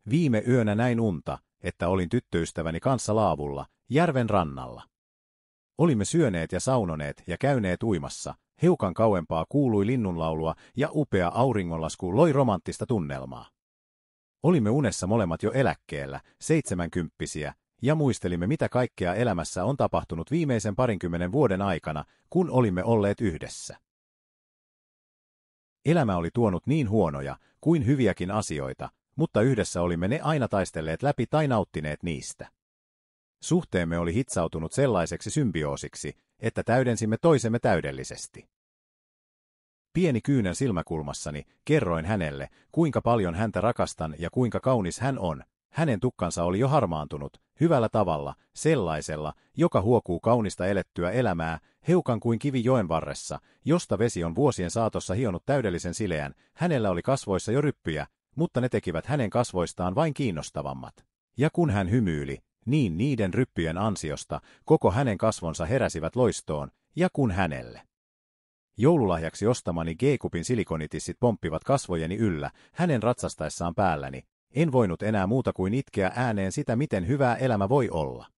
Viime yönä näin unta, että olin tyttöystäväni kanssa laavulla, järven rannalla. Olimme syöneet ja saunoneet ja käyneet uimassa, hiukan kauempaa kuului linnunlaulua ja upea auringonlasku loi romanttista tunnelmaa. Olimme unessa molemmat jo eläkkeellä, 70-vuotiaita, ja muistelimme mitä kaikkea elämässä on tapahtunut viimeisen 20 vuoden aikana, kun olimme olleet yhdessä. Elämä oli tuonut niin huonoja kuin hyviäkin asioita, mutta yhdessä olimme ne aina taistelleet läpi tai nauttineet niistä. Suhteemme oli hitsautunut sellaiseksi symbioosiksi, että täydensimme toisemme täydellisesti. Pieni kyynel silmäkulmassani kerroin hänelle, kuinka paljon häntä rakastan ja kuinka kaunis hän on. Hänen tukkansa oli jo harmaantunut, hyvällä tavalla, sellaisella, joka huokuu kaunista elettyä elämää, hiukan kuin kivi joen varressa, josta vesi on vuosien saatossa hionut täydellisen sileän. Hänellä oli kasvoissa jo ryppyjä, mutta ne tekivät hänen kasvoistaan vain kiinnostavammat. Ja kun hän hymyili, niin niiden ryppyjen ansiosta koko hänen kasvonsa heräsivät loistoon, ja kun hänelle joululahjaksi ostamani G-kupin silikonitissit pomppivat kasvojeni yllä, hänen ratsastaessaan päälläni, en voinut enää muuta kuin itkeä ääneen sitä, miten hyvää elämä voi olla.